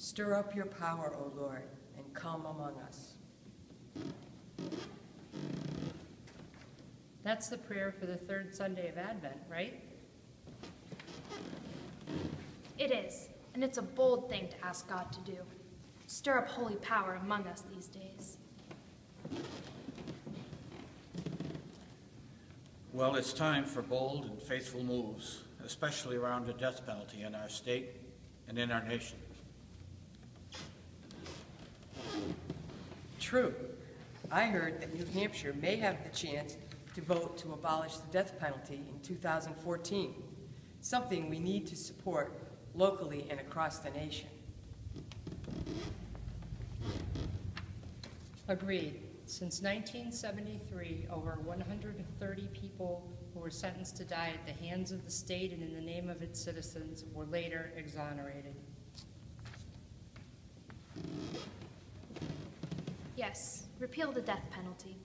Stir up your power, O Lord, and come among us. That's the prayer for the third Sunday of Advent, right? It is, and it's a bold thing to ask God to do. Stir up holy power among us these days. Well, it's time for bold and faithful moves, especially around the death penalty in our state and in our nation. True. I heard that New Hampshire may have the chance to vote to abolish the death penalty in 2014, something we need to support locally and across the nation. Agreed. Since 1973, over 130 people who were sentenced to die at the hands of the state and in the name of its citizens were later exonerated. Yes, repeal the death penalty.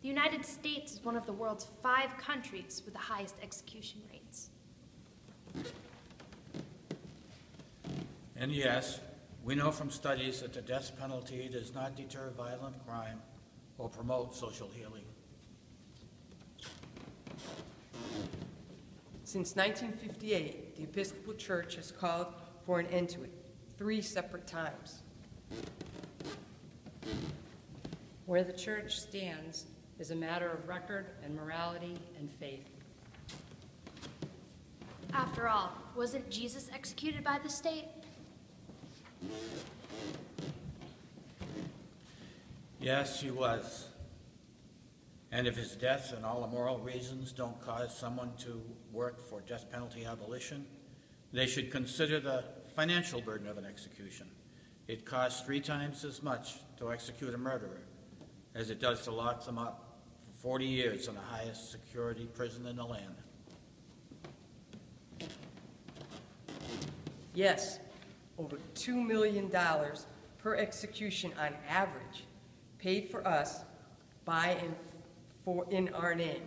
The United States is one of the world's 5 countries with the highest execution rates. And yes, we know from studies that the death penalty does not deter violent crime or promote social healing. Since 1958, the Episcopal Church has called for an end to it 3 separate times. Where the church stands is a matter of record and morality and faith. After all, wasn't Jesus executed by the state? Yes, he was. And if his death and all immoral reasons don't cause someone to work for death penalty abolition, they should consider the financial burden of an execution. It costs 3 times as much to execute a murderer as it does to lock them up for 40 years in the highest security prison in the land. Yes, over $2 million per execution on average, paid for us by and for in our name.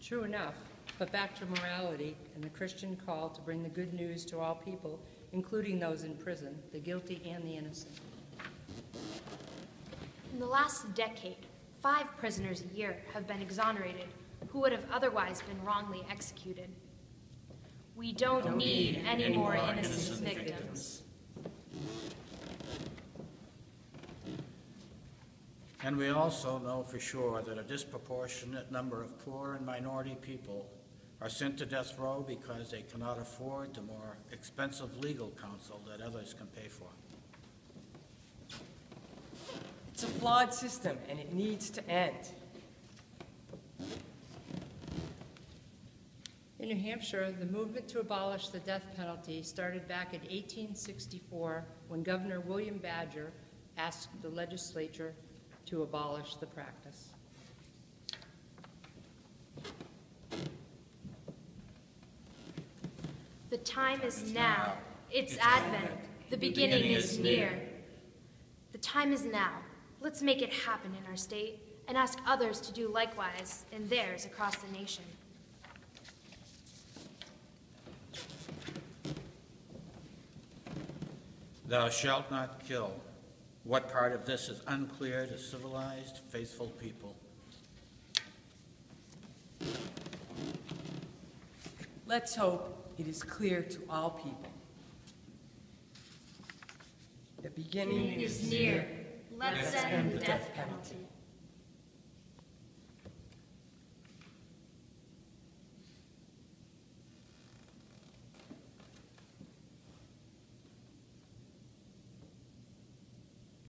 True enough, but back to morality and the Christian call to bring the good news to all people, including those in prison, the guilty and the innocent. In the last decade, 5 prisoners a year have been exonerated who would have otherwise been wrongly executed. We don't need any more innocent victims. And we also know for sure that a disproportionate number of poor and minority people are sent to death row because they cannot afford the more expensive legal counsel that others can pay for. It's a flawed system, and it needs to end. In New Hampshire, the movement to abolish the death penalty started back in 1864 when Governor William Badger asked the legislature to abolish the practice. The time is now. It's Advent. The beginning is near. The time is now. Let's make it happen in our state and ask others to do likewise in theirs across the nation. Thou shalt not kill. What part of this is unclear to civilized, faithful people? Let's hope it is clear to all people. The beginning is near. Let's end the death penalty.